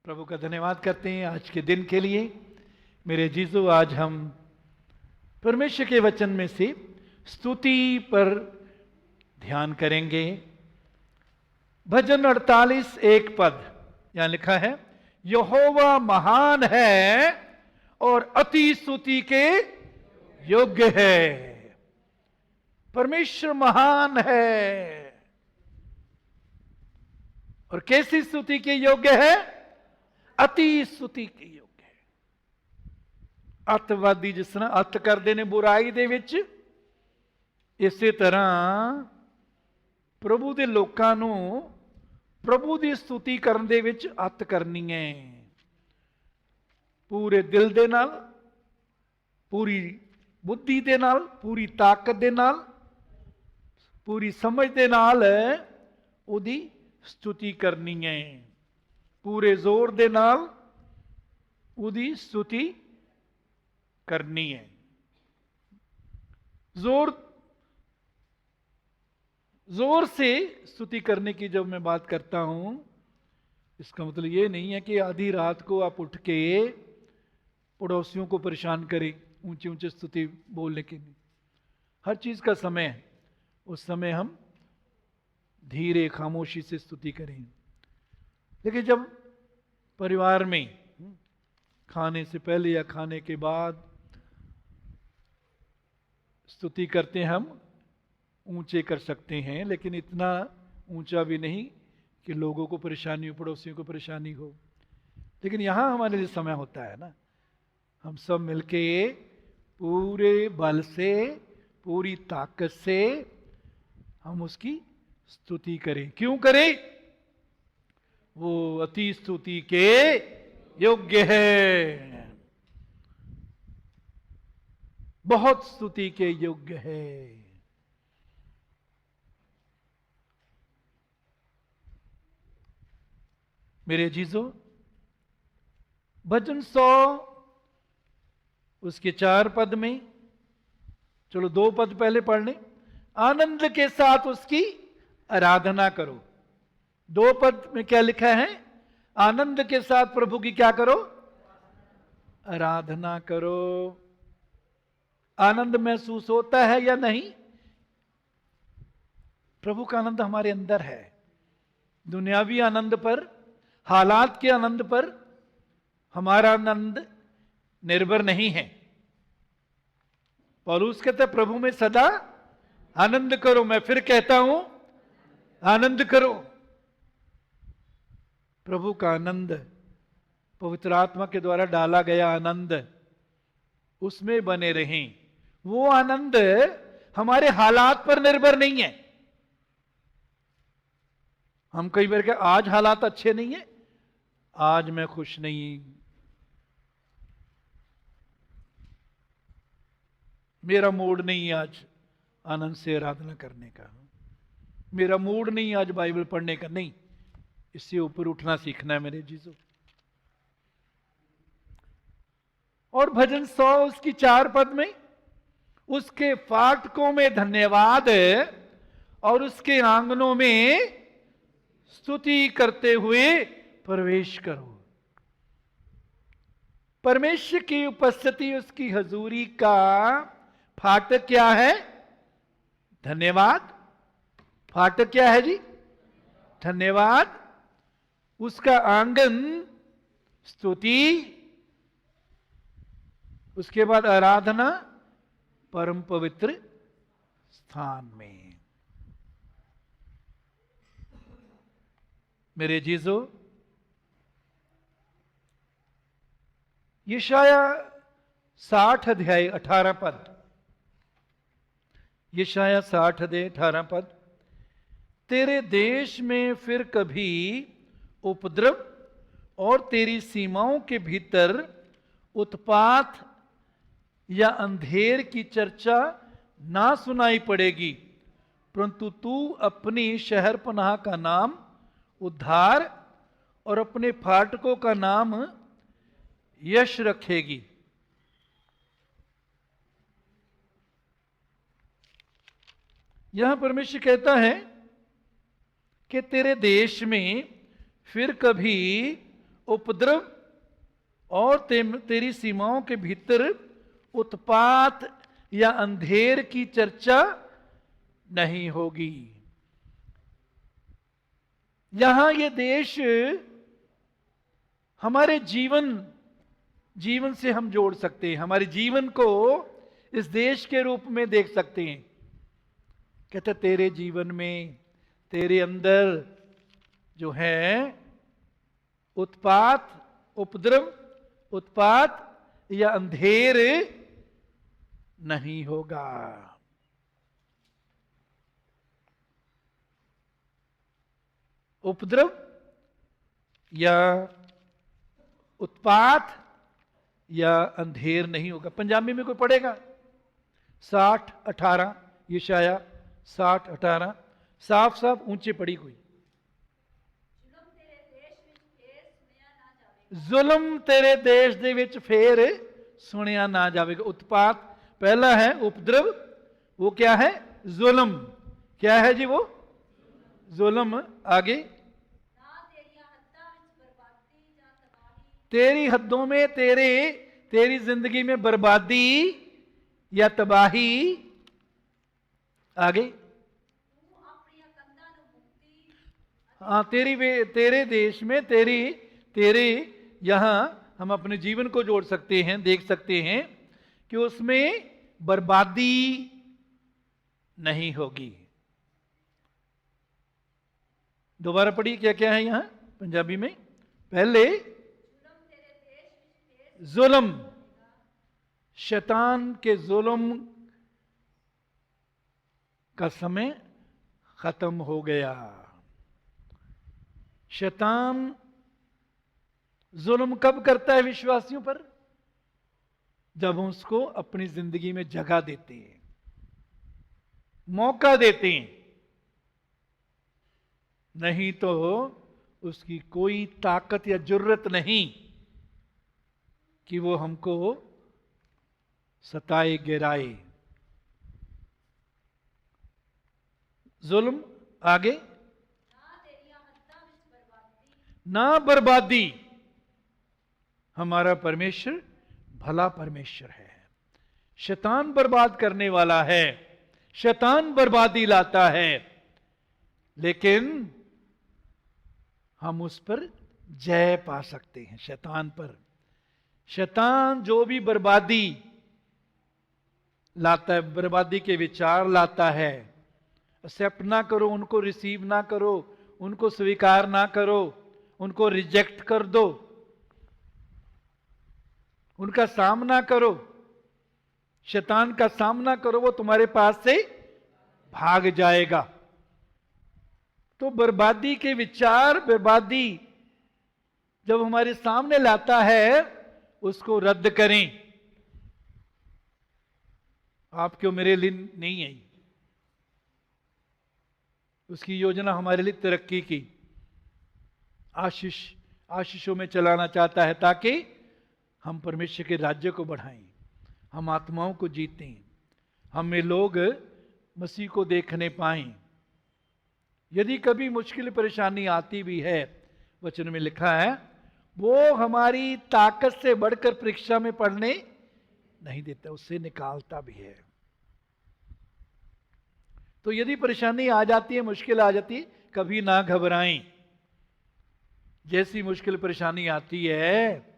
प्रभु का धन्यवाद करते हैं आज के दिन के लिए। मेरे जीजो, आज हम परमेश्वर के वचन में से स्तुति पर ध्यान करेंगे। भजन 48 एक पद यहां लिखा है, यहोवा महान है और अति स्तुति के योग्य है। परमेश्वर महान है और कैसी स्तुति के योग्य है? अति स्तुति के योग्य है। अतवादी जिस तरह अत करते ने बुराई दे विच, इसे तरह प्रभु दे लोकां नूं प्रभु दी स्तुति करन दे विच अत करनी है। पूरे दिल दे नाल, पूरी बुद्धि दे नाल, पूरी ताकत दे नाल, पूरी समझ दे नाल उहदी स्तुति करनी है। पूरे जोर दे नाल उहदी स्तुति करनी है। जोर से स्तुति करने की जब मैं बात करता हूं, इसका मतलब ये नहीं है कि आधी रात को आप उठ के पड़ोसियों को परेशान करें ऊंचे ऊंचे स्तुति बोलने के लिए। हर चीज का समय है, उस समय हम धीरे खामोशी से स्तुति करें। लेकिन जब परिवार में खाने से पहले या खाने के बाद स्तुति करते हैं, हम ऊंचे कर सकते हैं, लेकिन इतना ऊंचा भी नहीं कि लोगों को परेशानी हो, पड़ोसियों को परेशानी हो। लेकिन यहां हमारे लिए समय होता है ना, हम सब मिलके पूरे बल से, पूरी ताकत से हम उसकी स्तुति करें। क्यों करें? वो अति स्तुति के योग्य है, बहुत स्तुति के योग्य है। मेरे जीजो, भजन 100 उसके 4 पद में, चलो 2 पद पहले पढ़ लें। आनंद के साथ उसकी आराधना करो। 2 पद में क्या लिखा है? आनंद के साथ प्रभु की क्या करो? आराधना करो। आनंद महसूस होता है या नहीं? प्रभु का आनंद हमारे अंदर है। दुनियावी आनंद पर, हालात के आनंद पर हमारा आनंद निर्भर नहीं है। पौलुस कहता है प्रभु में सदा आनंद करो। मैं फिर कहता हूं, आनंद करो। प्रभु का आनंद, पवित्र आत्मा के द्वारा डाला गया आनंद, उसमें बने रहें। वो आनंद हमारे हालात पर निर्भर नहीं है। हम कई बार कहते आज हालात अच्छे नहीं है, आज मैं खुश नहीं, मेरा मूड नहीं आज आनंद से आराधना करने का, मेरा मूड नहीं आज बाइबल पढ़ने का। नहीं, इससे ऊपर उठना सीखना है मेरे जीजो। और भजन 100 उसकी 4 पद में, उसके फाटकों में धन्यवाद और उसके आंगनों में स्तुति करते हुए प्रवेश करो। परमेश्वर की उपस्थिति, उसकी हजूरी का फाटक क्या है? धन्यवाद। फाटक क्या है जी? धन्यवाद। उसका आंगन स्तुति, उसके बाद आराधना परम पवित्र स्थान में। मेरे जीजो, यशाया 60 अध्याय 18 पद, यशाया 60 अध्याय 18 पद, तेरे देश में फिर कभी उपद्रव और तेरी सीमाओं के भीतर उत्पात या अंधेर की चर्चा ना सुनाई पड़ेगी, परंतु तू अपनी शहर पनाह का नाम उद्धार और अपने फाटकों का नाम यश रखेगी। यहां परमेश्वर कहता है कि तेरे देश में फिर कभी उपद्रव और तेरी सीमाओं के भीतर उत्पात या अंधेर की चर्चा नहीं होगी। यहां ये देश हमारे जीवन से हम जोड़ सकते हैं, हमारे जीवन को इस देश के रूप में देख सकते हैं। कहते तेरे जीवन में, तेरे अंदर जो है उत्पात, उपद्रव, उत्पात या अंधेर नहीं होगा। उपद्रव या उत्पात या अंधेर नहीं होगा। पंजाबी में कोई पढ़ेगा 60-18, यशाया 60-18, साफ साफ ऊंचे पड़ी कोई। जुल्म तेरे देश दे विच फेर सुनिया ना जाएगा। उत्पात पहला है, उपद्रव वो क्या है? जुल्म। क्या है जी वो? जुल्म। आगे तेरी हदों में, तेरी जिंदगी में बर्बादी या तबाही। आगे हाँ, तेरे देश में, तेरे यहां हम अपने जीवन को जोड़ सकते हैं, देख सकते हैं कि उसमें बर्बादी नहीं होगी। दोबारा पढ़िए, क्या क्या है यहां पंजाबी में? पहले जुल्म, शैतान के जुल्म का समय खत्म हो गया। शैतान जुल्म कब करता है विश्वासियों पर? जब हम उसको अपनी जिंदगी में जगह देते हैं, मौका देते हैं। नहीं तो उसकी कोई ताकत या जुर्रत नहीं कि वो हमको सताए गिराए। जुल्म। आगे ना बर्बादी। हमारा परमेश्वर भला परमेश्वर है। शैतान बर्बाद करने वाला है, शैतान बर्बादी लाता है, लेकिन हम उस पर जय पा सकते हैं। शैतान पर, शैतान जो भी बर्बादी लाता है, बर्बादी के विचार लाता है, एक्सेप्ट ना करो उनको, रिसीव ना करो उनको, स्वीकार ना करो उनको, रिजेक्ट कर दो, उनका सामना करो, शैतान का सामना करो, वो तुम्हारे पास से भाग जाएगा। तो बर्बादी के विचार, बर्बादी जब हमारे सामने लाता है, उसको रद्द करें। आपको मेरे लिए नहीं आई, उसकी योजना हमारे लिए तरक्की की, आशीषों में चलाना चाहता है, ताकि हम परमेश्वर के राज्य को बढ़ाएं, हम आत्माओं को जीतें, हमें लोग मसीह को देखने पाएं। यदि कभी मुश्किल परेशानी आती भी है, वचन में लिखा है वो हमारी ताकत से बढ़कर परीक्षा में पढ़ने नहीं देता, उससे निकालता भी है। तो यदि परेशानी आ जाती है, मुश्किल आ जाती है, कभी ना घबराएं। जैसी मुश्किल परेशानी आती है,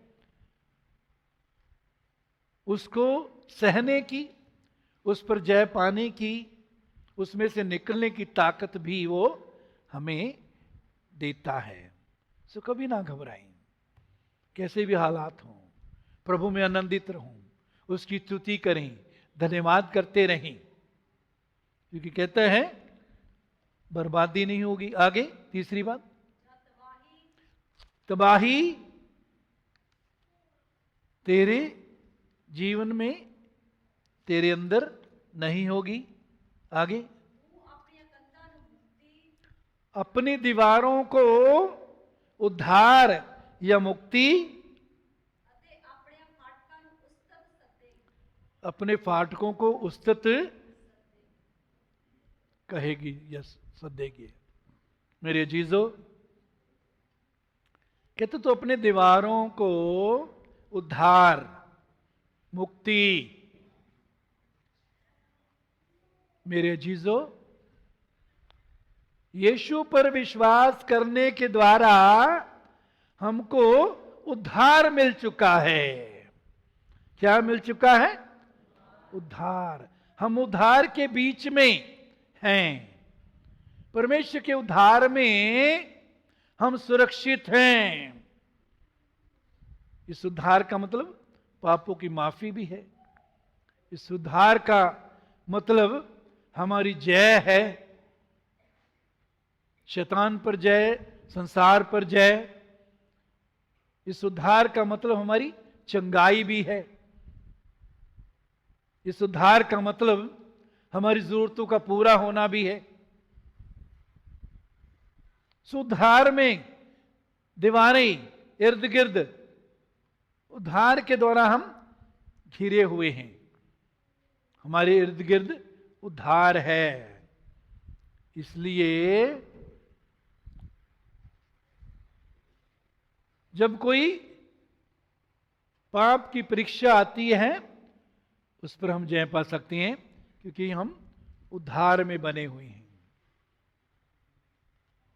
उसको सहने की, उस पर जय पाने की, उसमें से निकलने की ताकत भी वो हमें देता है। सो कभी ना घबराएं, कैसे भी हालात हों, प्रभु में आनंदित रहूं, उसकी स्तुति करें, धन्यवाद करते रहें, क्योंकि कहते हैं बर्बादी नहीं होगी। आगे तीसरी बात, तबाही तेरे जीवन में, तेरे अंदर नहीं होगी। आगे अपनी दीवारों को उद्धार या मुक्ति, अपने फाटकों को उस्तत कहेगी या सदेगी। मेरे अजीजों, कहते तो अपने दीवारों को उद्धार, मुक्ति, मेरे अजीजों, यीशु पर विश्वास करने के द्वारा हमको उद्धार मिल चुका है। क्या मिल चुका है? उद्धार। हम उद्धार के बीच में हैं। परमेश्वर के उद्धार में हम सुरक्षित हैं। इस उद्धार का मतलब पापों की माफी भी है। इस उद्धार का मतलब हमारी जय है, शैतान पर जय, संसार पर जय। इस उद्धार का मतलब हमारी चंगाई भी है। इस उद्धार का मतलब हमारी जरूरतों का पूरा होना भी है। उद्धार में दीवारें इर्द गिर्द उद्धार के द्वारा हम घिरे हुए हैं। हमारे इर्द गिर्द उद्धार है। इसलिए जब कोई पाप की परीक्षा आती है उस पर हम जय पा सकते हैं, क्योंकि हम उद्धार में बने हुए हैं।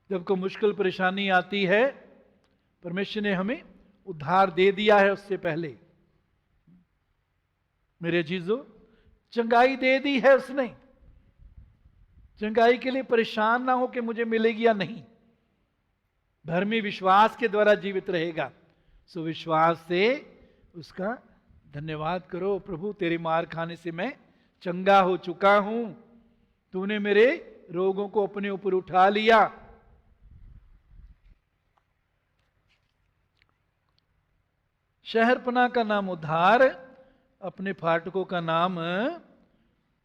जब कोई मुश्किल परेशानी आती है, परमेश्वर ने हमें उद्धार दे दिया है उससे पहले। मेरे अजीजों, चंगाई दे दी है उसने। चंगाई के लिए परेशान ना हो कि मुझे मिलेगी या नहीं। धर्मी विश्वास के द्वारा जीवित रहेगा। सो विश्वास से उसका धन्यवाद करो। प्रभु, तेरे मार खाने से मैं चंगा हो चुका हूं। तूने मेरे रोगों को अपने ऊपर उठा लिया। शहरपना का नाम उद्धार, अपने फाटकों का नाम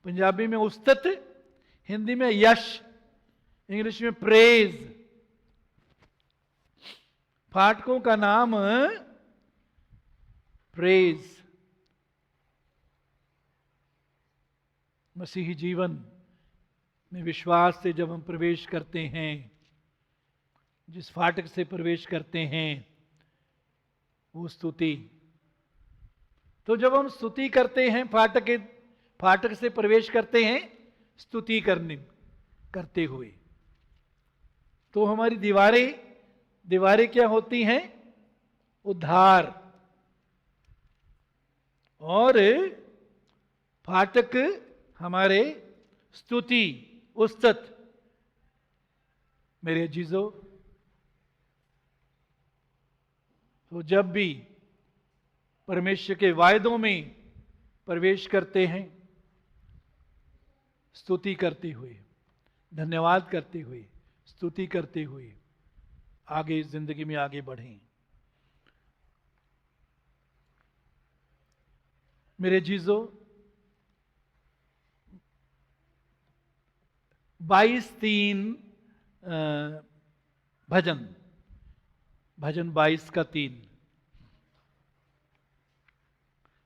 पंजाबी में उस्तत, हिंदी में यश, इंग्लिश में प्रेज। फाटकों का नाम प्रेज। मसीही जीवन में विश्वास से जब हम प्रवेश करते हैं, जिस फाटक से प्रवेश करते हैं वो स्तुति। तो जब हम स्तुति करते हैं, फाटक से प्रवेश करते हैं स्तुति करते हुए, तो हमारी दीवारें क्या होती हैं? उद्धार। और फाटक हमारे स्तुति, उस्तत। मेरे अजीजों, तो जब भी परमेश्वर के वायदों में प्रवेश करते हैं, स्तुति करते हुए, धन्यवाद करते हुए, स्तुति करते हुए आगे जिंदगी में आगे बढ़ें। मेरे जीजो, 22:3 भजन 22 का 3।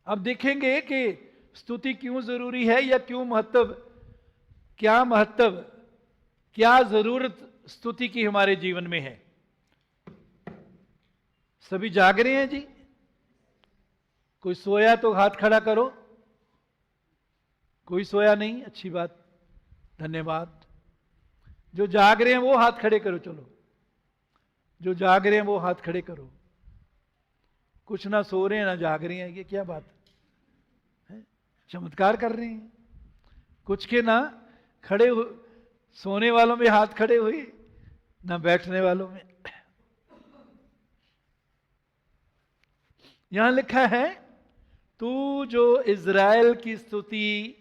अब देखेंगे कि स्तुति क्यों जरूरी है, या क्यों महत्व, क्या जरूरत स्तुति की हमारे जीवन में है। सभी जाग रहे हैं जी? कोई सोया तो हाथ खड़ा करो। कोई सोया नहीं? अच्छी बात, धन्यवाद। जो जाग रहे हैं वो हाथ खड़े करो। चलो, जो जाग रहे हैं वो हाथ खड़े करो। कुछ ना सो रहे हैं ना जाग रहे हैं, ये क्या बात है? चमत्कार कर रहे हैं। कुछ के ना खड़े सोने वालों में हाथ खड़े हुए, ना बैठने वालों में। यहां लिखा है, तू जो इज़राइल की स्तुति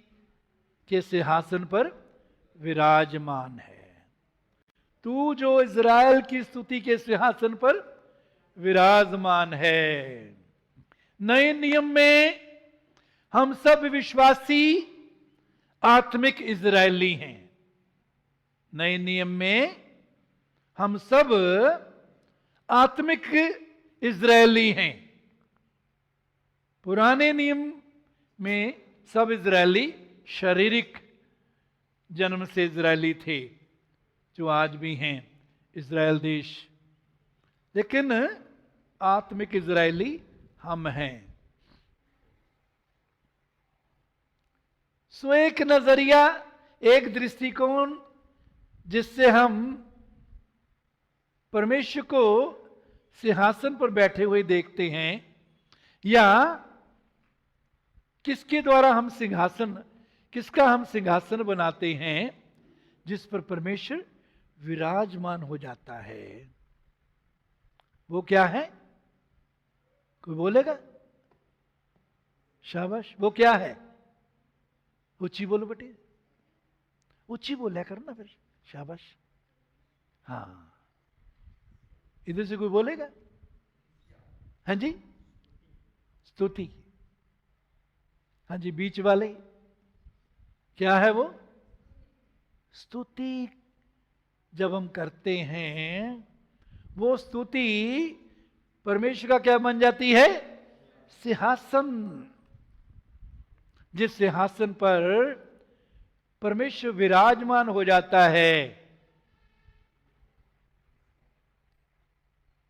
के सिंहासन पर विराजमान है। तू जो इज़राइल की स्तुति के सिंहासन पर विराजमान है। नए नियम में हम सब विश्वासी आत्मिक इज़राइली हैं। नए नियम में हम सब आत्मिक इज़राइली हैं। पुराने नियम में सब इज़राइली शारीरिक जन्म से इज़राइली थे, जो आज भी हैं इज़राइल देश। लेकिन आत्मिक इजरायली हम हैं। सो एक नजरिया, एक दृष्टिकोण जिससे हम परमेश्वर को सिंहासन पर बैठे हुए देखते हैं, या किसके द्वारा हम सिंहासन, किसका हम सिंहासन बनाते हैं जिस पर परमेश्वर विराजमान हो जाता है। वो क्या है? कोई बोलेगा? शाबाश। वो क्या है? ऊंची बोलो बेटे, ऊंची बोला करो ना फिर। शाबाश। हाँ, इधर से कोई बोलेगा? हाँ जी, स्तुति। हाँ जी, बीच वाले क्या है वो? स्तुति। जब हम करते हैं वो स्तुति परमेश्वर का क्या बन जाती है? सिंहासन। जिस सिंहासन पर परमेश्वर विराजमान हो जाता है,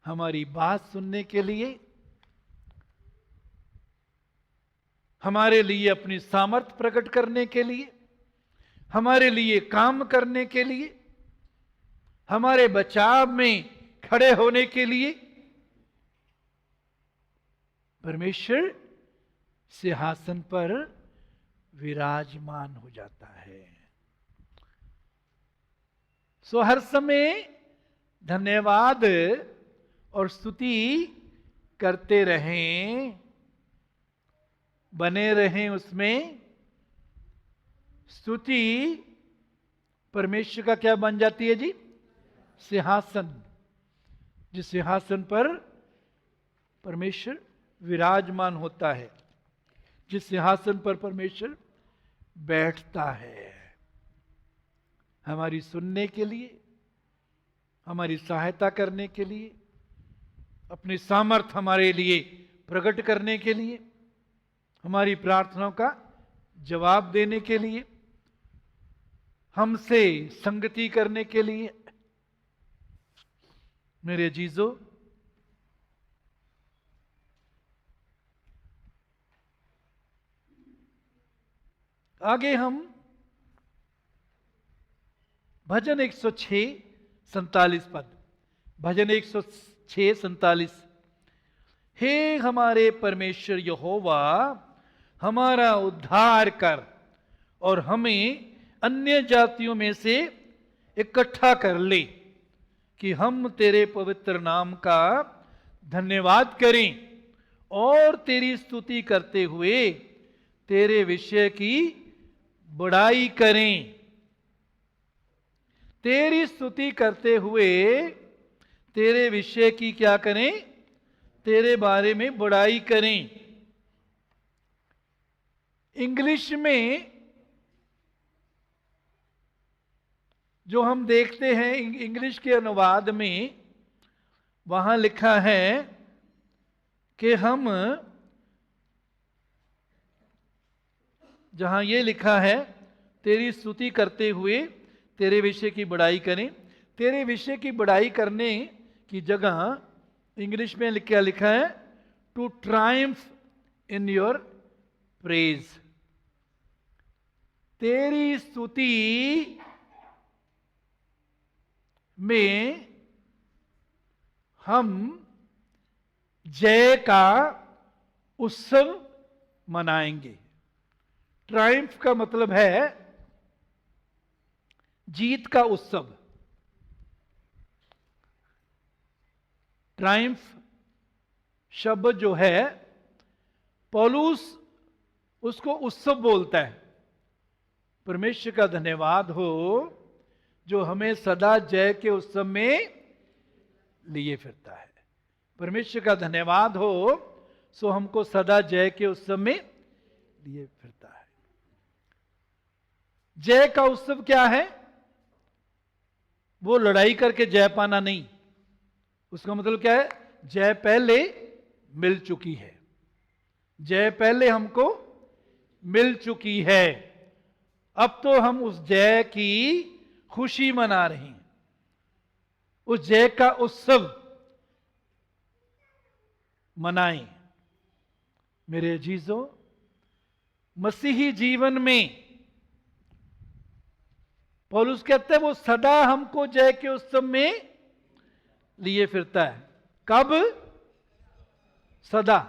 हमारी बात सुनने के लिए, हमारे लिए अपनी सामर्थ्य प्रकट करने के लिए, हमारे लिए काम करने के लिए, हमारे बचाव में खड़े होने के लिए परमेश्वर सिंहासन पर विराजमान हो जाता है। सो हर समय धन्यवाद और स्तुति करते रहें, बने रहें उसमें। स्तुति परमेश्वर का क्या बन जाती है जी? सिंहासन। जिस सिंहासन पर परमेश्वर विराजमान होता है, जिस सिंहासन पर परमेश्वर बैठता है, हमारी सुनने के लिए, हमारी सहायता करने के लिए, अपनी सामर्थ हमारे लिए प्रकट करने के लिए, हमारी प्रार्थनाओं का जवाब देने के लिए, हमसे संगति करने के लिए। मेरे अजीजों, आगे हम भजन 106 47 पद, भजन 106 47। हे हमारे परमेश्वर यहोवा, हमारा उद्धार कर और हमें अन्य जातियों में से इकट्ठा कर ले, कि हम तेरे पवित्र नाम का धन्यवाद करें और तेरी स्तुति करते हुए तेरे विषय की बड़ाई करें। तेरी स्तुति करते हुए तेरे विषय की क्या करें? तेरे बारे में बड़ाई करें। इंग्लिश में जो हम देखते हैं, इंग्लिश के अनुवाद में वहां लिखा है कि हम, जहां ये लिखा है तेरी स्तुति करते हुए तेरे विषय की बड़ाई करें, तेरे विषय की बड़ाई करने की जगह इंग्लिश में क्या लिखा है? To triumph in your praise. तेरी स्तुति में हम जय का उत्सव मनाएंगे। ट्रायम्फ का मतलब है जीत का उत्सव। ट्रायम्फ शब्द जो है, पौलुस उसको उत्सव बोलता है। परमेश्वर का धन्यवाद हो जो हमें सदा जय के उत्सव में लिए फिरता है। परमेश्वर का धन्यवाद हो सो हमको सदा जय के उत्सव में लिए फिरता है। जय का उत्सव क्या है? वो लड़ाई करके जय पाना नहीं। उसका मतलब क्या है? जय पहले मिल चुकी है, जय पहले हमको मिल चुकी है। अब तो हम उस जय की खुशी मना रहे हैं। उस जय का उत्सव मनाएं। मेरे अजीजों, मसीही जीवन में पौलुस कहते हैं वो सदा हमको जय के उत्सव में लिए फिरता है। कब? सदा।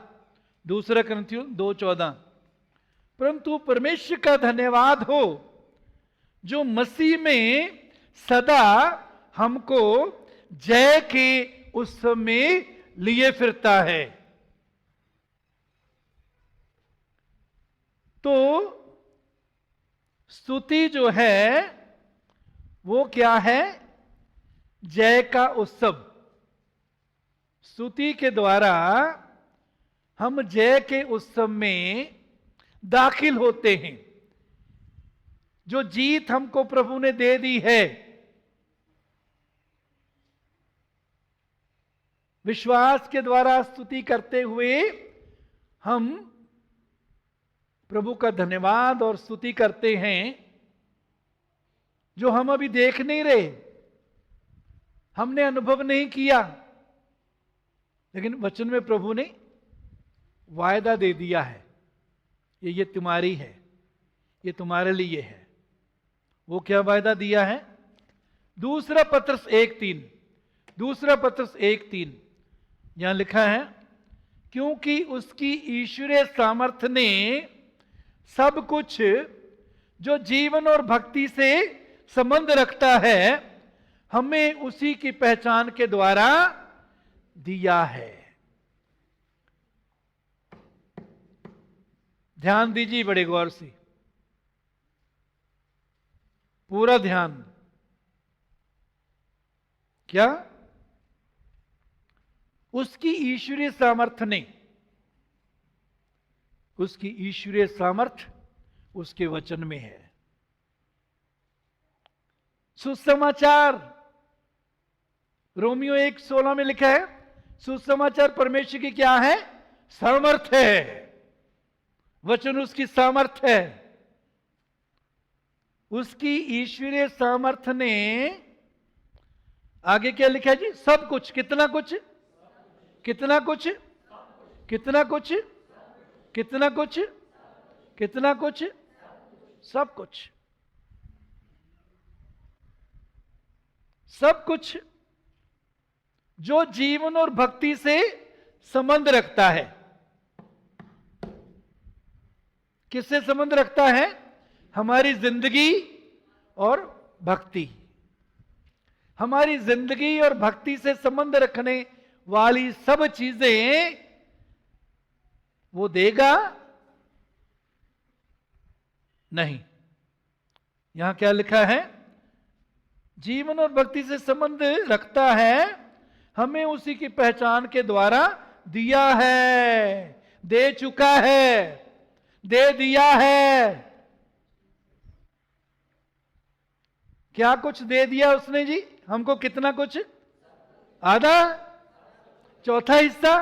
2 कुरिन्थियों 2:14। परंतु परमेश्वर का धन्यवाद हो जो मसीह में सदा हमको जय के उत्सव में लिए फिरता है। तो स्तुति जो है वो क्या है? जय का उत्सव। स्तुति के द्वारा हम जय के उत्सव में दाखिल होते हैं। जो जीत हमको प्रभु ने दे दी है, विश्वास के द्वारा स्तुति करते हुए हम प्रभु का धन्यवाद और स्तुति करते हैं, जो हम अभी देख नहीं रहे, हमने अनुभव नहीं किया, लेकिन वचन में प्रभु ने वायदा दे दिया है, ये तुम्हारी है, ये तुम्हारे लिए है। वो क्या वायदा दिया है? 2 पत्रस 1:3। 2 पत्रस 1:3 यहां लिखा है, क्योंकि उसकी ईश्वरीय सामर्थ्य ने सब कुछ जो जीवन और भक्ति से संबंध रखता है हमें उसी की पहचान के द्वारा दिया है। ध्यान दीजिए बड़े गौर से, पूरा ध्यान। क्या? उसकी ईश्वरीय सामर्थ्य ने, उसकी ईश्वरीय सामर्थ्य उसके वचन में है। सुसमाचार रोमियो 1:16 में लिखा है, सुसमाचार परमेश्वर की क्या है? सामर्थ्य है। वचन उसकी सामर्थ्य है। उसकी ईश्वरीय सामर्थ्य ने आगे क्या लिखा है जी? सब कुछ। कितना कुछ? कितना कुछ? कितना कुछ? कितना कुछ? कितना कुछ? सब कुछ। सब कुछ जो जीवन और भक्ति से संबंध रखता है। किससे संबंध रखता है? हमारी जिंदगी और भक्ति। हमारी जिंदगी और भक्ति से संबंध रखने वाली सब चीजें वो देगा नहीं। यहां क्या लिखा है? जीवन और भक्ति से संबंध रखता है, हमें उसी की पहचान के द्वारा दिया है, दे चुका है, दे दिया है। क्या कुछ दे दिया उसने जी हमको? कितना कुछ? आधा? चौथा हिस्सा?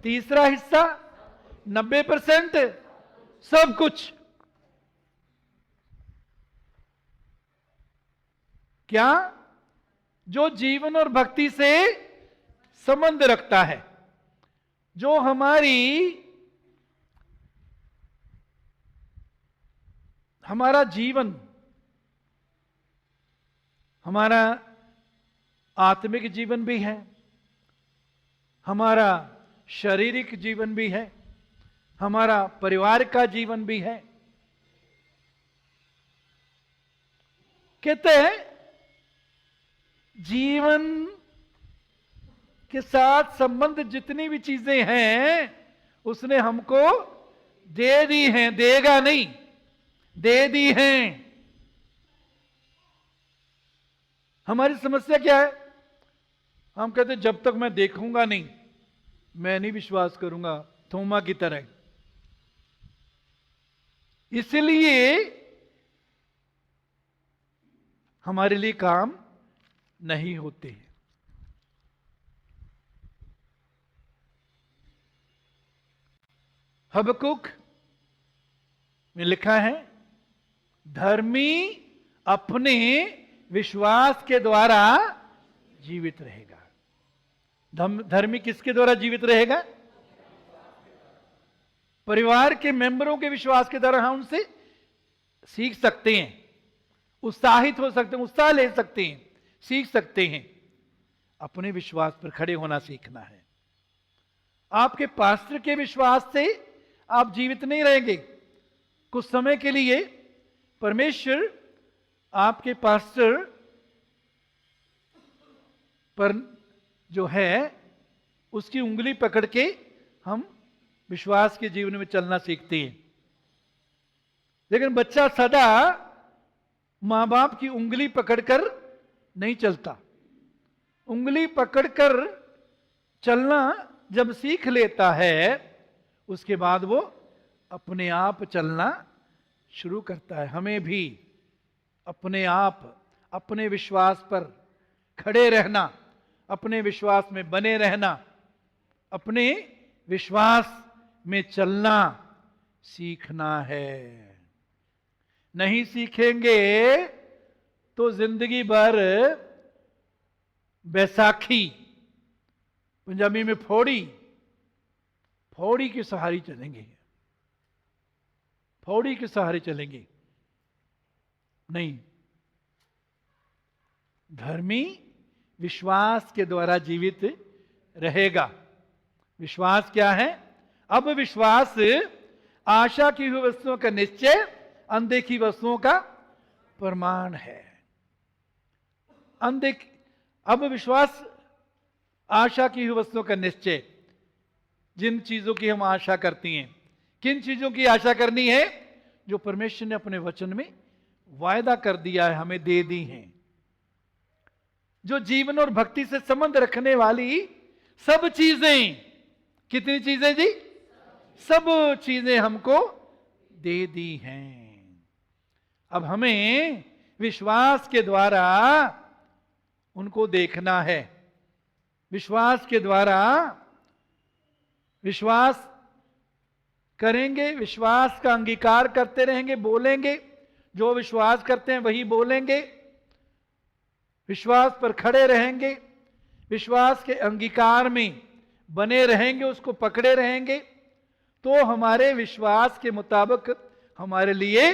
तीसरा हिस्सा? 90%? सब कुछ। क्या? जो जीवन और भक्ति से संबंध रखता है, जो हमारा जीवन, हमारा आत्मिक जीवन भी है, हमारा शारीरिक जीवन भी है, हमारा परिवार का जीवन भी है। कहते हैं जीवन के साथ संबंध जितनी भी चीजें हैं उसने हमको दे दी हैं, देगा नहीं, दे दी हैं। हमारी समस्या क्या है? हम कहते जब तक मैं देखूंगा नहीं मैं नहीं विश्वास करूंगा, थोमा की तरह। इसलिए हमारे लिए काम नहीं होते। हबक्कुक में लिखा है, धर्मी अपने विश्वास के द्वारा जीवित रहेगा। धर्मी किसके द्वारा जीवित रहेगा? परिवार के मेंबरों के विश्वास के द्वारा हम उनसे सीख सकते हैं, उत्साहित हो सकते हैं, उत्साह ले सकते हैं, सीख सकते हैं। अपने विश्वास पर खड़े होना सीखना है। आपके पास्टर के विश्वास से आप जीवित नहीं रहेंगे। कुछ समय के लिए परमेश्वर आपके पास्टर पर जो है उसकी उंगली पकड़ के हम विश्वास के जीवन में चलना सीखते हैं। लेकिन बच्चा सदा मां बाप की उंगली पकड़कर नहीं चलता। उंगली पकड़कर चलना जब सीख लेता है, उसके बाद वो अपने आप चलना शुरू करता है। हमें भी अपने आप अपने विश्वास पर खड़े रहना, अपने विश्वास में बने रहना, अपने विश्वास में चलना सीखना है। नहीं सीखेंगे तो जिंदगी भर बैसाखी, पंजाबी में फोड़ी, फोड़ी के सहारे चलेंगे, फोड़ी के सहारे चलेंगे। नहीं, धर्मी विश्वास के द्वारा जीवित रहेगा। विश्वास क्या है? अब विश्वास आशा की हुई वस्तुओं का निश्चय, अनदेखी वस्तुओं का प्रमाण है। अब विश्वास आशा की हुई वस्तुओं का निश्चय, जिन चीजों की हम आशा करती हैं। किन चीजों की आशा करनी है? जो परमेश्वर ने अपने वचन में वायदा कर दिया है, हमें दे दी हैं। जो जीवन और भक्ति से संबंध रखने वाली सब चीजें, कितनी चीजें जी? सब चीजें हमको दे दी हैं। अब हमें विश्वास के द्वारा उनको देखना है। विश्वास के द्वारा विश्वास करेंगे, विश्वास का अंगीकार करते रहेंगे, बोलेंगे। जो विश्वास करते हैं वही बोलेंगे। विश्वास पर खड़े रहेंगे, विश्वास के अंगीकार में बने रहेंगे, उसको पकड़े रहेंगे, तो हमारे विश्वास के मुताबिक हमारे लिए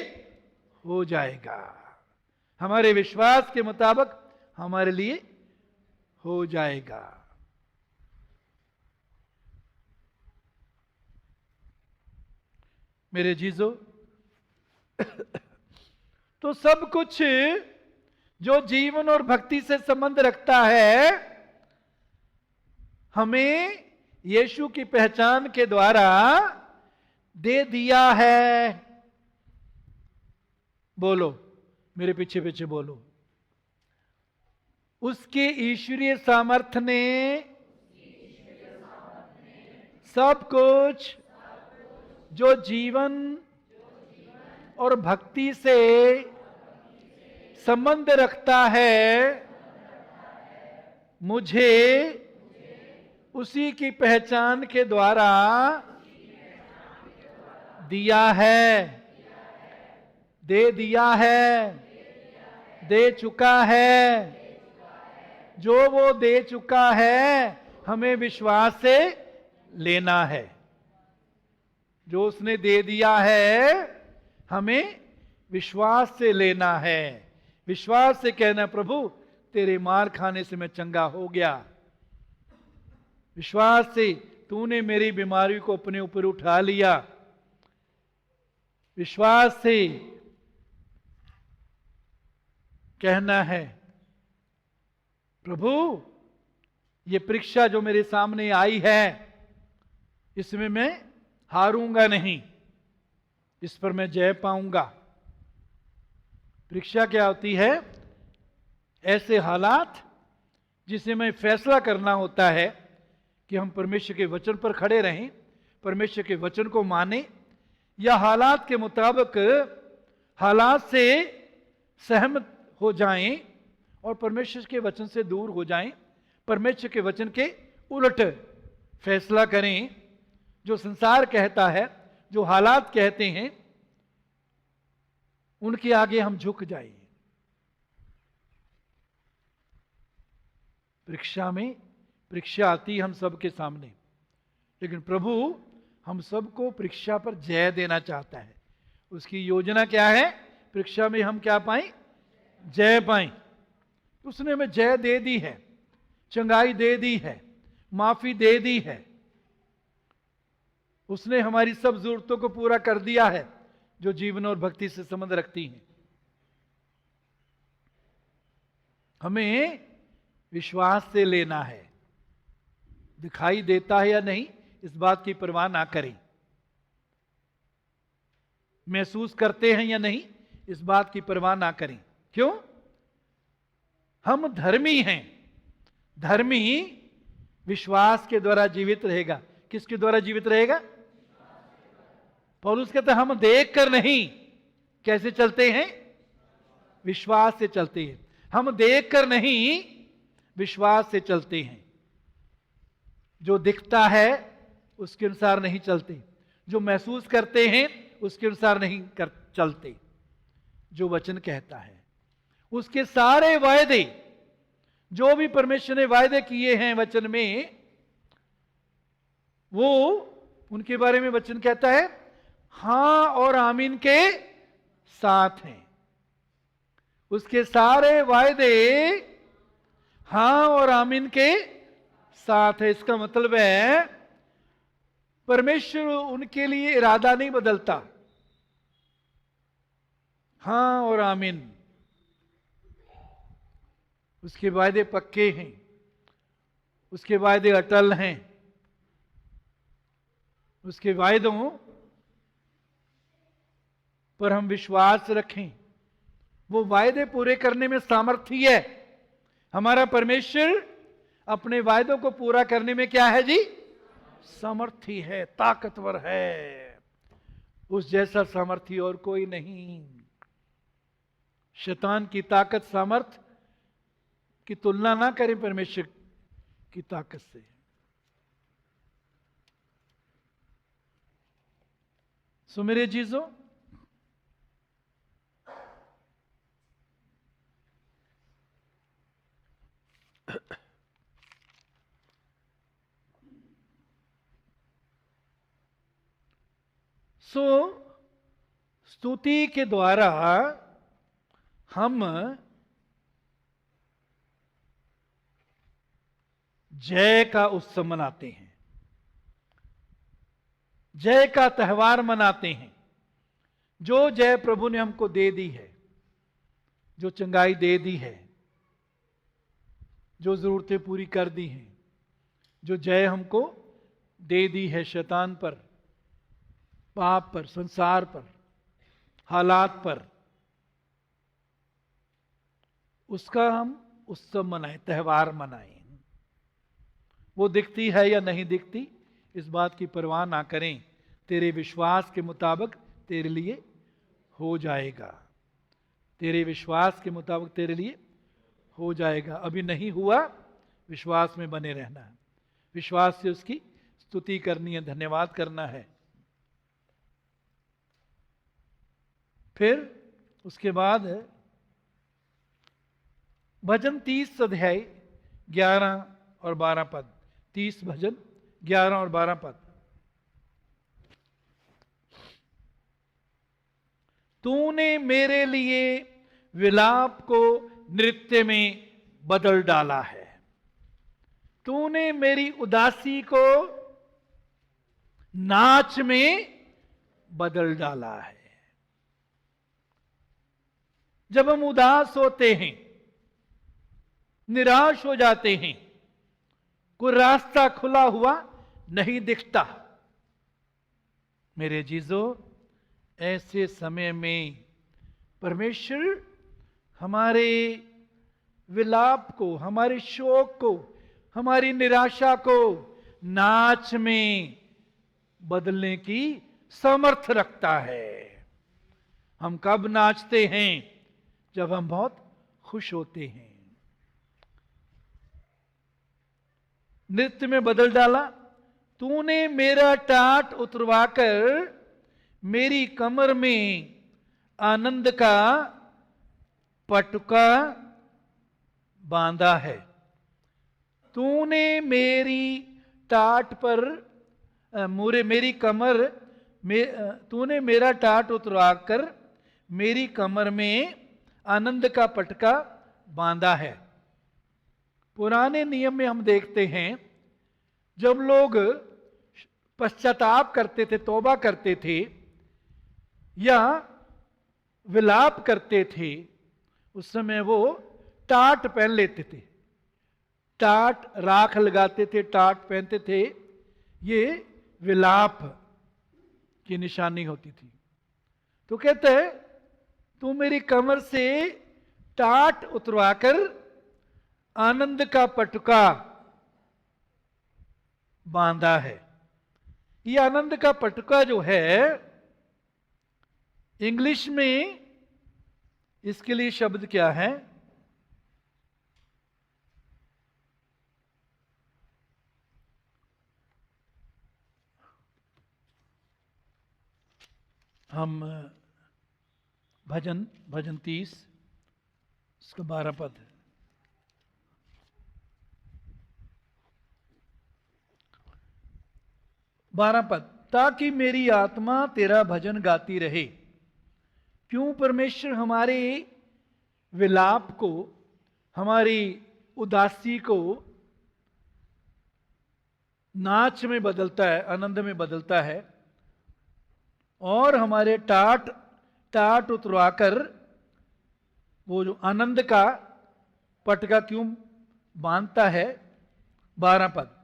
हो जाएगा। हमारे विश्वास के मुताबिक हमारे लिए हो जाएगा। मेरे जीजो, तो सब कुछ जो जीवन और भक्ति से संबंध रखता है, हमें यीशु की पहचान के द्वारा दे दिया है। बोलो, मेरे पीछे पीछे बोलो। उसके ईश्वरीय सामर्थ्य ने सब कुछ जो जीवन और भक्ति से संबंध रखता है, मुझे उसी की पहचान के द्वारा दिया है, दे दिया है, दे चुका है। जो वो दे चुका है, हमें विश्वास से लेना है। जो उसने दे दिया है, हमें विश्वास से लेना है। विश्वास से कहना, प्रभु तेरे मार खाने से मैं चंगा हो गया। विश्वास से तूने मेरी बीमारी को अपने ऊपर उठा लिया। विश्वास से कहना है, प्रभु ये परीक्षा जो मेरे सामने आई है, इसमें मैं हारूंगा नहीं, इस पर मैं जय पाऊंगा। परीक्षा क्या होती है? ऐसे हालात जिसे मैं फैसला करना होता है कि हम परमेश्वर के वचन पर खड़े रहें, परमेश्वर के वचन को माने, या हालात के मुताबिक हालात से सहमत हो जाएं और परमेश्वर के वचन से दूर हो जाएं, परमेश्वर के वचन के उलट फैसला करें। जो संसार कहता है, जो हालात कहते हैं, उनके आगे हम झुक जाएं। परीक्षा में परीक्षा आती हम सबके सामने, लेकिन प्रभु हम सबको परीक्षा पर जय देना चाहता है। उसकी योजना क्या है? परीक्षा में हम क्या पाएं? जय पाएं। उसने हमें जय दे दी है, चंगाई दे दी है, माफी दे दी है। उसने हमारी सब जरूरतों को पूरा कर दिया है जो जीवन और भक्ति से संबंध रखती हैं। हमें विश्वास से लेना है। दिखाई देता है या नहीं इस बात की परवाह ना करें। महसूस करते हैं या नहीं इस बात की परवाह ना करें। क्यों? हम धर्मी हैं। धर्मी विश्वास के द्वारा जीवित रहेगा। किसके द्वारा जीवित रहेगा? पौलुस कहते हैं हम देख कर नहीं, कैसे चलते हैं? विश्वास से चलते हैं। हम देख कर नहीं, विश्वास से चलते हैं। जो दिखता है उसके अनुसार नहीं चलते, जो महसूस करते हैं उसके अनुसार नहीं चलते। जो वचन कहता है उसके सारे वायदे, जो भी परमेश्वर ने वायदे किए हैं वचन में, वो उनके बारे में वचन कहता है हां और आमीन के साथ हैं। उसके सारे वायदे हां और आमीन के साथ है। इसका मतलब है परमेश्वर उनके लिए इरादा नहीं बदलता। हां और आमीन। उसके वायदे पक्के हैं, उसके वायदे अटल हैं। उसके वायदों पर हम विश्वास रखें। वो वायदे पूरे करने में सामर्थी है। हमारा परमेश्वर अपने वायदों को पूरा करने में क्या है जी? सामर्थी है, ताकतवर है। उस जैसा सामर्थी और कोई नहीं। शैतान की ताकत सामर्थ की तुलना ना करें परमेश्वर की ताकत से। सो मेरे जीजों, स्तुति के द्वारा हम जय का उत्सव मनाते हैं, जय का त्यौहार मनाते हैं। जो जय प्रभु ने हमको दे दी है, जो चंगाई दे दी है, जो जरूरतें पूरी कर दी हैं, जो जय हमको दे दी है शैतान पर, पाप पर, संसार पर, हालात पर, उसका हम उत्सव मनाएं, त्यौहार मनाएं। वो दिखती है या नहीं दिखती इस बात की परवाह ना करें। तेरे विश्वास के मुताबिक तेरे लिए हो जाएगा। तेरे विश्वास के मुताबिक तेरे लिए हो जाएगा। अभी नहीं हुआ, विश्वास में बने रहना है। विश्वास से उसकी स्तुति करनी है, धन्यवाद करना है। फिर उसके बाद भजन 30 अध्याय 11 और 12 पद। 30 भजन 11 और 12 पद। तूने मेरे लिए विलाप को नृत्य में बदल डाला है। तूने मेरी उदासी को नाच में बदल डाला है। जब हम उदास होते हैं, निराश हो जाते हैं, कोई रास्ता खुला हुआ नहीं दिखता, मेरे जीजों, ऐसे समय में परमेश्वर हमारे विलाप को, हमारे शोक को, हमारी निराशा को नाच में बदलने की सामर्थ रखता है। हम कब नाचते हैं? जब हम बहुत खुश होते हैं। नृत्य में बदल डाला। तूने मेरा टाट उतरवाकर मेरी कमर में आनंद का पटुका बांधा है। तूने मेरी टाट पर मेरी कमर में तूने मेरा टाट उतरवा कर मेरी कमर में आनंद का पटका बांधा है। पुराने नियम में हम देखते हैं जब लोग पश्चाताप करते थे, तौबा करते थे या विलाप करते थे, उस समय वो टाट पहन लेते थे, टाट राख लगाते थे, टाट पहनते थे। ये विलाप की निशानी होती थी। तो कहते हैं तू मेरी कमर से टाट उतरवाकर आनंद का पटका बांधा है। ये आनंद का पटका जो है, इंग्लिश में इसके लिए शब्द क्या है? हम भजन 30 इसका 12 पद, ताकि मेरी आत्मा तेरा भजन गाती रहे। क्यों परमेश्वर हमारे विलाप को, हमारी उदासी को नाच में बदलता है, आनंद में बदलता है, और हमारे टाट उतरवाकर वो जो आनंद का पटका क्यों बांधता है? 12 पद,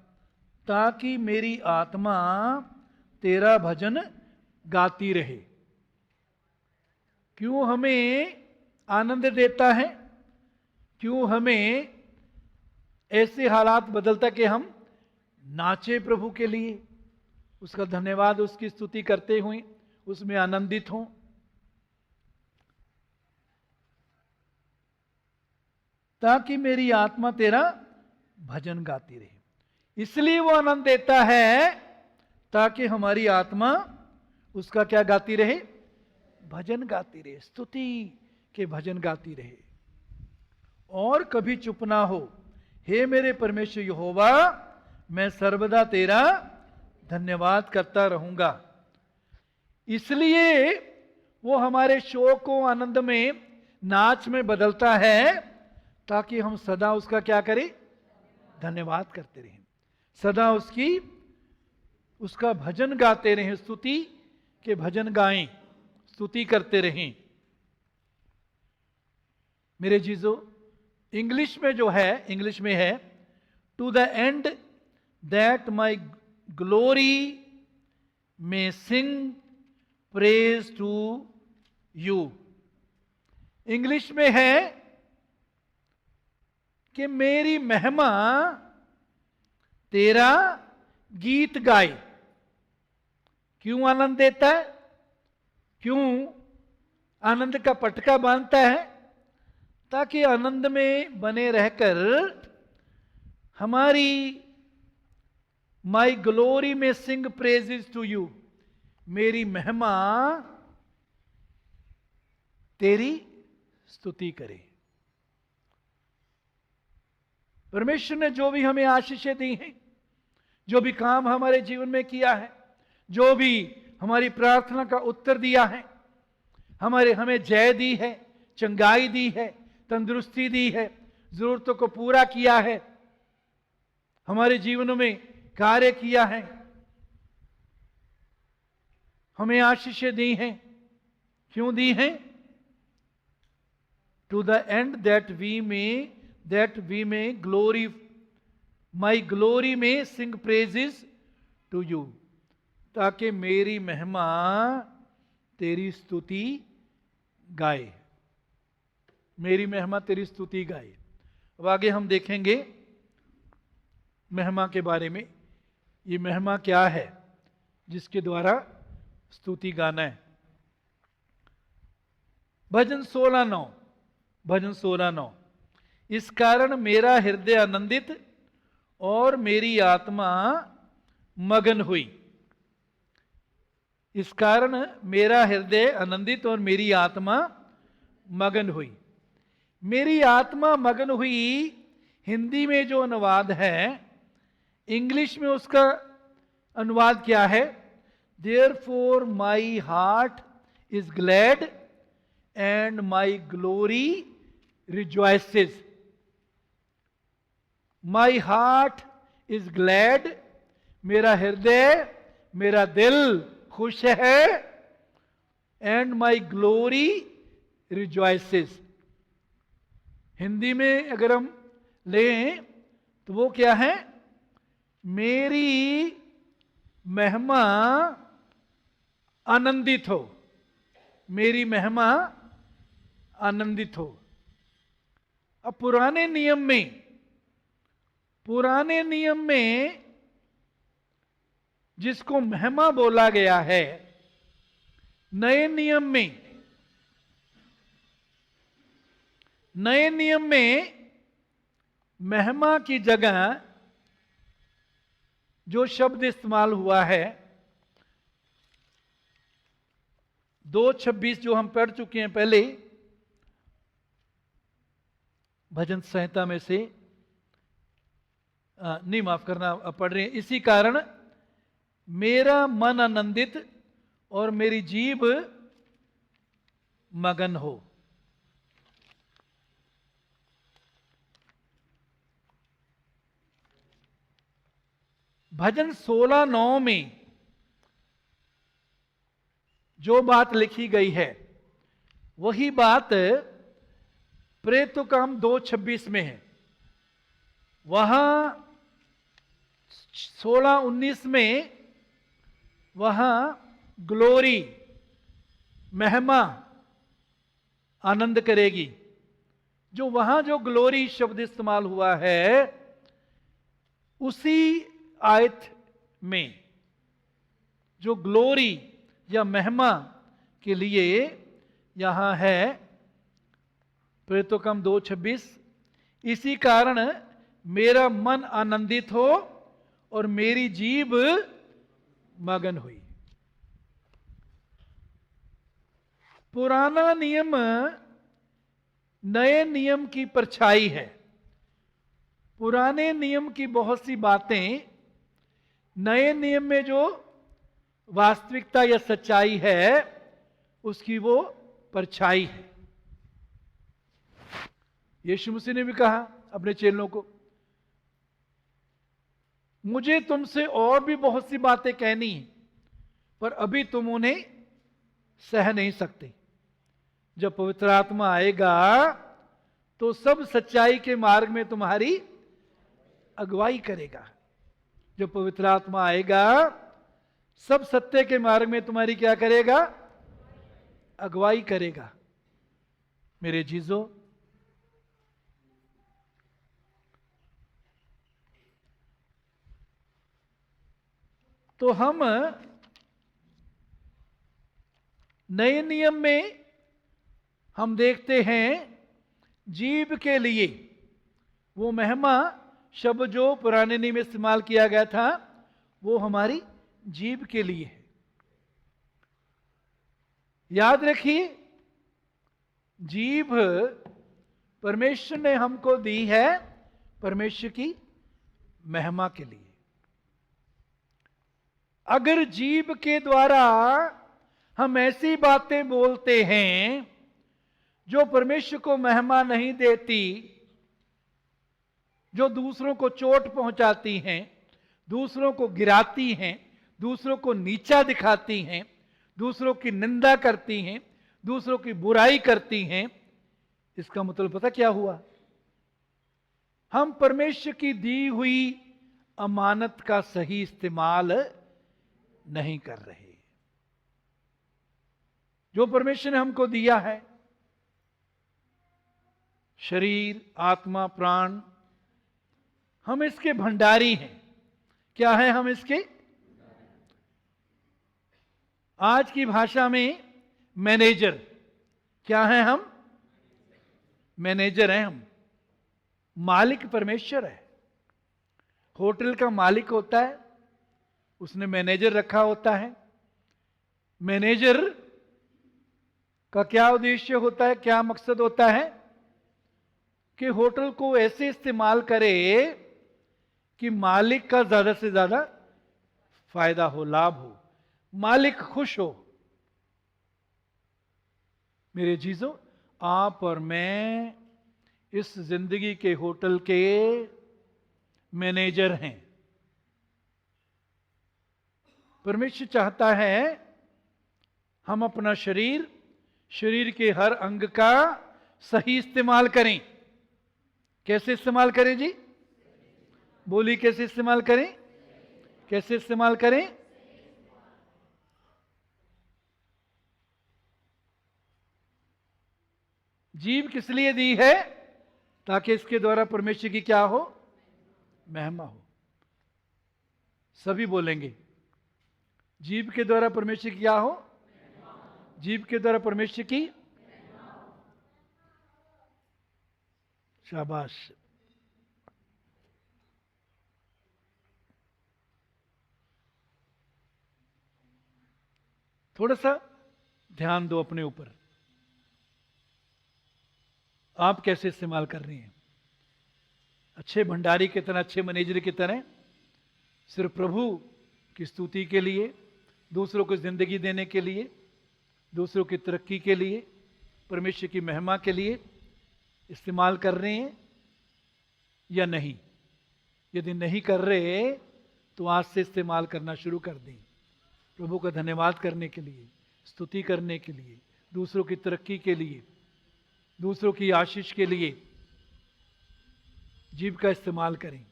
ताकि मेरी आत्मा तेरा भजन गाती रहे। क्यों हमें आनंद देता है? क्यों हमें ऐसे हालात बदलता कि हम नाचे प्रभु के लिए, उसका धन्यवाद, उसकी स्तुति करते हुए उसमें आनंदित हों। ताकि मेरी आत्मा तेरा भजन गाती रहे। इसलिए वो आनंद देता है ताकि हमारी आत्मा उसका क्या गाती रहे? भजन गाती रहे, स्तुति के भजन गाती रहे, और कभी चुप ना हो। हे मेरे परमेश्वर यहोवा, मैं सर्वदा तेरा धन्यवाद करता रहूंगा। इसलिए वो हमारे शोक को आनंद में, नाच में बदलता है, ताकि हम सदा उसका क्या करें? धन्यवाद करते रहें, सदा उसका भजन गाते रहें, स्तुति के भजन गाएं, स्तुति करते रहें। मेरे जीजो, इंग्लिश में जो है, इंग्लिश में है to the end that my glory may sing praise to you. English में है कि मेरी महिमा तेरा गीत गाए। क्यों आनंद देता है? क्यों आनंद का पटका बांधता है? ताकि आनंद में बने रहकर हमारी माई glory may sing praises to you, मेरी महिमा तेरी स्तुति करे। परमेश्वर ने जो भी हमें आशीषें दी हैं, जो भी काम हमारे जीवन में किया है, जो भी हमारी प्रार्थना का उत्तर दिया है, हमें जय दी है, चंगाई दी है, तंदुरुस्ती दी है, जरूरतों को पूरा किया है, हमारे जीवनों में कार्य किया है, हमें आशीषें दी हैं। क्यों दी हैं? To the end that we may glory, my glory may sing praises to you, ताकि मेरी महिमा तेरी स्तुति गाए, मेरी महिमा तेरी स्तुति गाए। अब आगे हम देखेंगे महिमा के बारे में। ये महिमा क्या है जिसके द्वारा स्तुति गाना है? भजन 16:9, इस कारण मेरा हृदय आनंदित और मेरी आत्मा मगन हुई। इस कारण मेरा हृदय आनंदित और मेरी आत्मा मगन हुई। मेरी आत्मा मगन हुई हिंदी में जो अनुवाद है, इंग्लिश में उसका अनुवाद क्या है? Therefore my heart is glad and my glory रिजॉइसेस। My heart is glad, मेरा हृदय, मेरा दिल खुश है। And my glory रिजॉइसेस। हिंदी में अगर हम लें तो वो क्या है? मेरी महिमा आनंदित हो, मेरी महिमा आनंदित हो। अब पुराने नियम में जिसको महिमा बोला गया है, नए नियम में महिमा की जगह जो शब्द इस्तेमाल हुआ है 2:26 जो हम पढ़ चुके हैं पहले भजन संहिता में से, नहीं माफ करना, पढ़ रहे हैं। इसी कारण मेरा मन आनंदित और मेरी जीभ मगन हो। भजन 16:9 में जो बात लिखी गई है वही बात प्रेतोकाम 2:26 में है। वहां 16:19 में वहां ग्लोरी, महिमा, आनंद करेगी। जो वहां जो ग्लोरी शब्द इस्तेमाल हुआ है उसी आयत में जो ग्लोरी या महिमा के लिए यहां है प्रेतोकाम 2:26, इसी कारण मेरा मन आनंदित हो और मेरी जीभ मगन हुई। पुराना नियम नए नियम की परछाई है। पुराने नियम की बहुत सी बातें नए नियम में जो वास्तविकता या सच्चाई है उसकी वो परछाई है। यीशु मसीह ने भी कहा अपने चेलों को, मुझे तुमसे और भी बहुत सी बातें कहनी है पर अभी तुम उन्हें सह नहीं सकते। जब पवित्र आत्मा आएगा तो सब सच्चाई के मार्ग में तुम्हारी अगुवाई करेगा। जब पवित्र आत्मा आएगा सब सत्य के मार्ग में तुम्हारी क्या करेगा? अगुवाई करेगा। मेरे जीजो, तो हम नए नियम में हम देखते हैं जीभ के लिए वो महिमा शब्द जो पुराने नियम में इस्तेमाल किया गया था वो हमारी जीभ के लिए है। याद रखिए, जीभ परमेश्वर ने हमको दी है परमेश्वर की महिमा के लिए। अगर जीभ के द्वारा हम ऐसी बातें बोलते हैं जो परमेश्वर को महिमा नहीं देती, जो दूसरों को चोट पहुंचाती हैं, दूसरों को गिराती हैं, दूसरों को नीचा दिखाती हैं, दूसरों की निंदा करती हैं, दूसरों की बुराई करती हैं, इसका मतलब पता क्या हुआ? हम परमेश्वर की दी हुई अमानत का सही इस्तेमाल नहीं कर रहे। जो परमेश्वर ने हमको दिया है, शरीर, आत्मा, प्राण, हम इसके भंडारी हैं। क्या है? हम इसके, आज की भाषा में मैनेजर। क्या है? हम मैनेजर हैं। हम मालिक परमेश्वर है। होटल का मालिक होता है, उसने मैनेजर रखा होता है। मैनेजर का क्या उद्देश्य होता है, क्या मकसद होता है? कि होटल को ऐसे इस्तेमाल करे कि मालिक का ज्यादा से ज्यादा फायदा हो, लाभ हो, मालिक खुश हो। मेरे चीजों, आप और मैं इस जिंदगी के होटल के मैनेजर हैं। परमेश्वर चाहता है हम अपना शरीर के हर अंग का सही इस्तेमाल करें। कैसे इस्तेमाल करें जी? बोली, कैसे इस्तेमाल करें? कैसे इस्तेमाल करें? जीभ किस लिए दी है? ताकि इसके द्वारा परमेश्वर की क्या हो? महिमा हो। सभी बोलेंगे, जीभ के द्वारा परमेश्वर की क्या हो? जीभ के द्वारा परमेश्वर की। शाबाश। थोड़ा सा ध्यान दो अपने ऊपर, आप कैसे इस्तेमाल कर रही हैं? अच्छे भंडारी की तरह, अच्छे मैनेजर की तरह सिर्फ प्रभु की स्तुति के लिए, दूसरों को जिंदगी देने के लिए, दूसरों की तरक्की के लिए, परमेश्वर की महिमा के लिए इस्तेमाल कर रहे हैं या नहीं? यदि नहीं कर रहे तो आज से इस्तेमाल करना शुरू कर दें, प्रभु का धन्यवाद करने के लिए, स्तुति करने के लिए, दूसरों की तरक्की के लिए, दूसरों की आशीष के लिए जीभ का इस्तेमाल करें।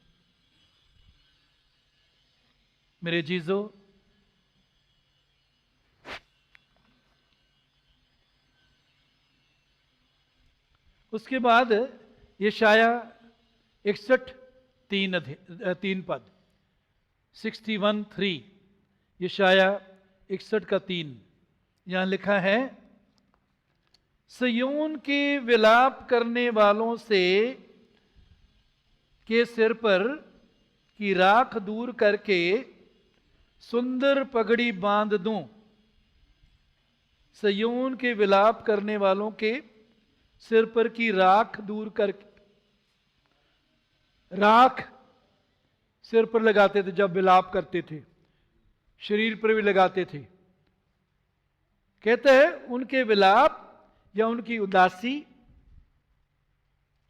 मेरे जीजों, उसके बाद यशाया 61:3 पद, 61:3, यशाया 61:3, यहां लिखा है, सिय्योन के विलाप करने वालों से के सिर पर की राख दूर करके सुंदर पगड़ी बांध दूं। सिय्योन के विलाप करने वालों के सिर पर की राख दूर करके, राख सिर पर लगाते थे जब विलाप करते थे, शरीर पर भी लगाते थे। कहते हैं उनके विलाप या उनकी उदासी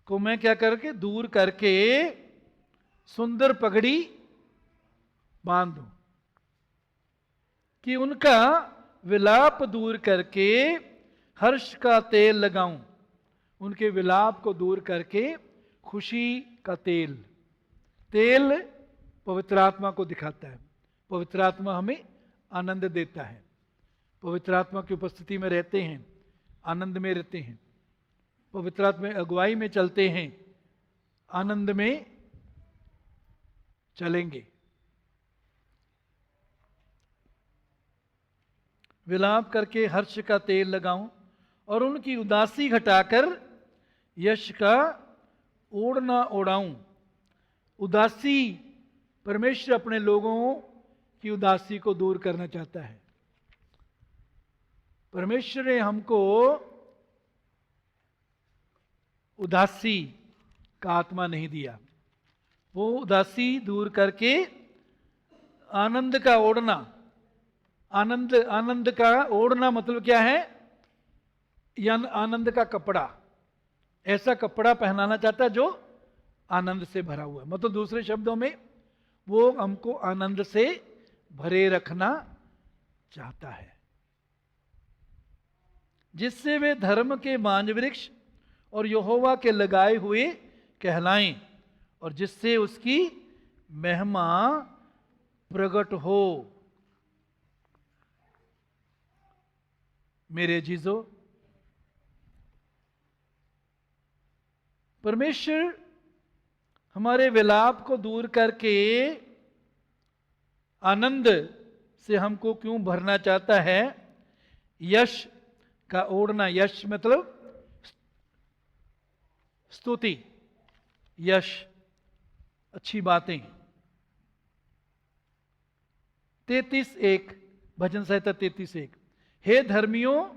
को मैं क्या करके दूर करके सुंदर पगड़ी बांध दूं, कि उनका विलाप दूर करके हर्ष का तेल लगाऊं। उनके विलाप को दूर करके खुशी का तेल। तेल पवित्र आत्मा को दिखाता है। पवित्र आत्मा हमें आनंद देता है। पवित्र आत्मा की उपस्थिति में रहते हैं, आनंद में रहते हैं। पवित्र आत्मा में अगुवाई में चलते हैं, आनंद में चलेंगे। विलाप करके हर्ष का तेल लगाऊं और उनकी उदासी घटाकर यश का ओढ़ना ओढ़ाऊं। उदासी, परमेश्वर अपने लोगों की उदासी को दूर करना चाहता है। परमेश्वर ने हमको उदासी का आत्मा नहीं दिया। वो उदासी दूर करके आनंद का ओढ़ना, आनंद का ओढ़ना मतलब क्या है? आनंद का कपड़ा, ऐसा कपड़ा पहनाना चाहता है जो आनंद से भरा हुआ है। मतलब दूसरे शब्दों में वो हमको आनंद से भरे रखना चाहता है, जिससे वे धर्म के बांज वृक्ष और यहोवा के लगाए हुए कहलाएं और जिससे उसकी महिमा प्रकट हो। मेरे जीजों, परमेश्वर हमारे विलाप को दूर करके आनंद से हमको क्यों भरना चाहता है? यश का ओढ़ना। यश मतलब स्तुति, यश, अच्छी बातें। 33:1, भजन संहिता 33:1, हे धर्मियों,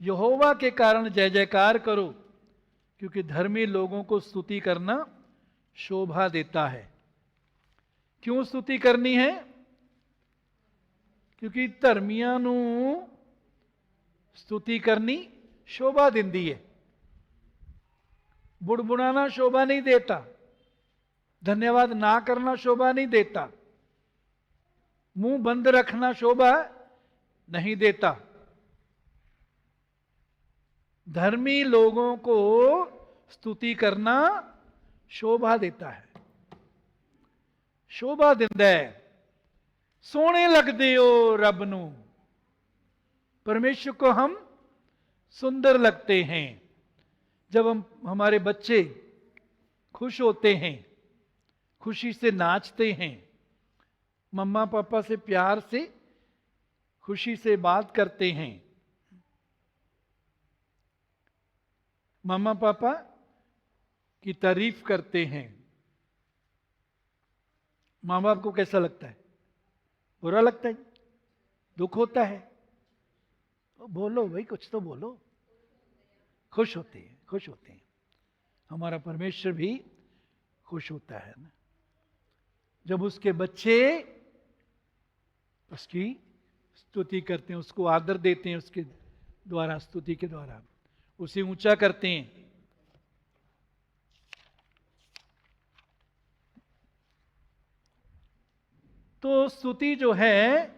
यहोवा के कारण जय जयकार करो, क्योंकि धर्मी लोगों को स्तुति करना शोभा देता है। क्यों स्तुति करनी है? क्योंकि धर्मियां नू स्तुति करनी शोभा दिंदी है, बुड़बुड़ाना शोभा नहीं देता, धन्यवाद ना करना शोभा नहीं देता, मुंह बंद रखना शोभा नहीं देता। धर्मी लोगों को स्तुति करना शोभा देता है, शोभा दिंदा है। सोने लगदे हो रब नू, परमेश्वर को हम सुंदर लगते हैं। जब हमारे बच्चे खुश होते हैं, खुशी से नाचते हैं, मम्मा पापा से प्यार से खुशी से बात करते हैं, मम्मा पापा की तारीफ करते हैं, माँ बाप को कैसा लगता है? बुरा लगता है, दुख होता है? तो बोलो भाई, कुछ तो बोलो। खुश होते हैं, खुश होते हैं। हमारा परमेश्वर भी खुश होता है ना, जब उसके बच्चे उसकी स्तुति करते हैं, उसको आदर देते हैं, उसके द्वारा, स्तुति के द्वारा उसे ऊंचा करते हैं। तो स्तुति जो है,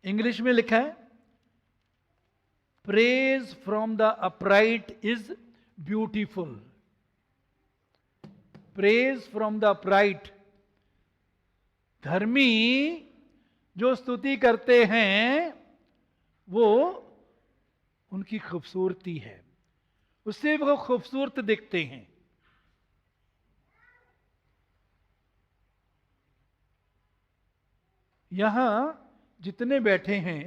इंग्लिश में लिखा है, praise from the upright is beautiful. Praise from the upright, धर्मी जो स्तुति करते हैं वो उनकी खूबसूरती है, उससे वो खूबसूरत दिखते हैं। यहां जितने बैठे हैं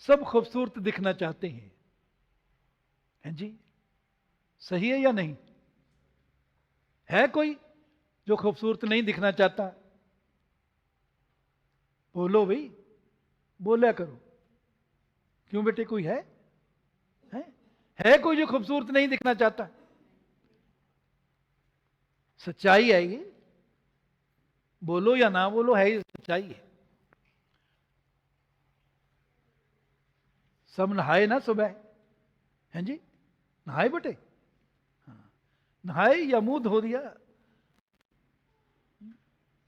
सब खूबसूरत दिखना चाहते हैं, हैं जी? सही है या नहीं? है कोई जो खूबसूरत नहीं दिखना चाहता? बोलो भाई, बोला करो। क्यों बेटे, कोई है? है कोई जो खूबसूरत नहीं दिखना चाहता? सच्चाई है ये, बोलो या ना बोलो, है ये सच्चाई है। सब नहाए ना सुबह? हैं जी? नहाए बेटे? हाँ, नहाए या मुंह धो दिया?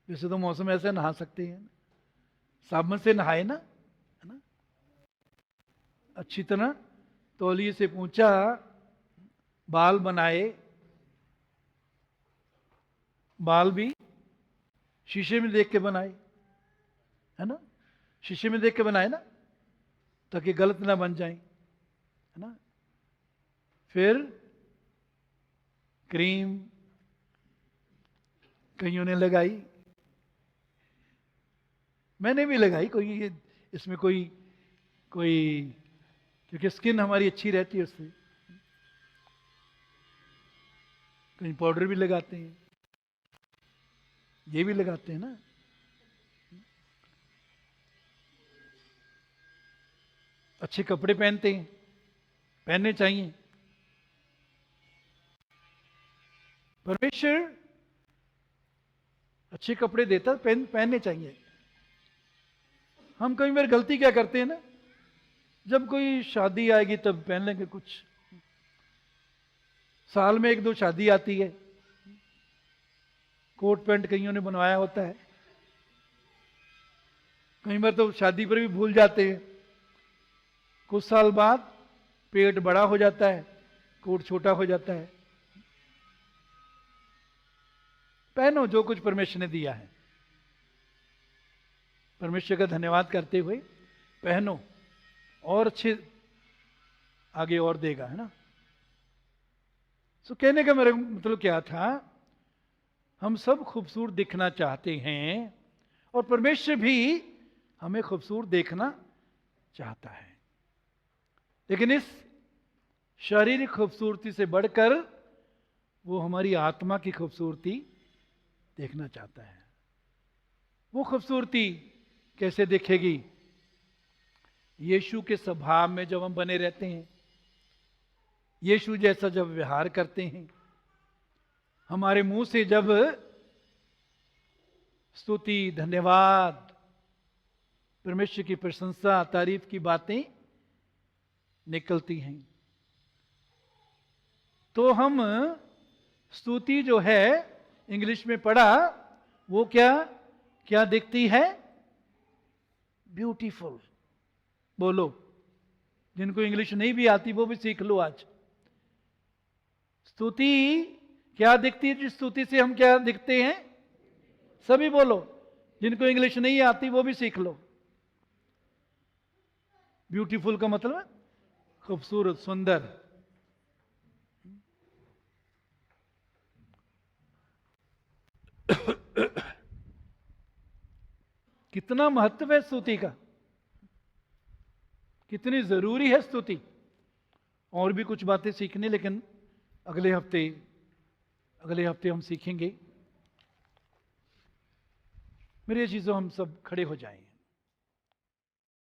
वैसे तो मौसम ऐसे नहा सकते हैं, साबुन से नहाए ना, है ना? अच्छी तरह तौलिए से पूंछा, बाल बनाए, बाल भी शीशे में देख के बनाए, है ना? शीशे में देख के बनाए ना, ताकि गलत ना बन जाए, है ना? फिर क्रीम कईयों ने लगाई, मैंने भी लगाई। कोई इसमें कोई क्योंकि स्किन हमारी अच्छी रहती है उससे। कहीं पाउडर भी लगाते हैं, ये भी लगाते हैं ना। अच्छे कपड़े पहनते हैं, पहनने चाहिए। परमेश्वर अच्छे कपड़े देता, पहनने चाहिए। हम कई बार गलती क्या करते हैं ना, जब कोई शादी आएगी तब पहन लेंगे कुछ। साल में 1-2 शादी आती है, कोट पैंट कईयों ने बनवाया होता है, कई बार तो शादी पर भी भूल जाते हैं। कुछ साल बाद पेट बड़ा हो जाता है, कोट छोटा हो जाता है। पहनो जो कुछ परमेश्वर ने दिया है, परमेश्वर का धन्यवाद करते हुए पहनो, और अच्छे आगे और देगा, है ना? तो कहने का मेरा मतलब क्या था, हम सब खूबसूरत दिखना चाहते हैं और परमेश्वर भी हमें खूबसूरत देखना चाहता है, लेकिन इस शारीरिक खूबसूरती से बढ़कर वो हमारी आत्मा की खूबसूरती देखना चाहता है। वो खूबसूरती कैसे दिखेगी? यीशु के स्वभाव में जब हम बने रहते हैं, यीशु जैसा जब व्यवहार करते हैं, हमारे मुंह से जब स्तुति, धन्यवाद, परमेश्वर की प्रशंसा, तारीफ की बातें निकलती हैं। तो हम स्तुति जो है इंग्लिश में पढ़ा, वो क्या क्या दिखती है? ब्यूटीफुल। बोलो, जिनको इंग्लिश नहीं भी आती वो भी सीख लो आज। स्तुति क्या दिखती है? जिस स्तुति से हम क्या दिखते हैं? सभी बोलो, जिनको इंग्लिश नहीं आती वो भी सीख लो। ब्यूटीफुल का मतलब है खूबसूरत, सुंदर। कितना महत्व है स्तुति का, कितनी जरूरी है स्तुति। और भी कुछ बातें सीखने, लेकिन अगले हफ्ते हम सीखेंगे। मेरी चीजों हम सब खड़े हो जाएं।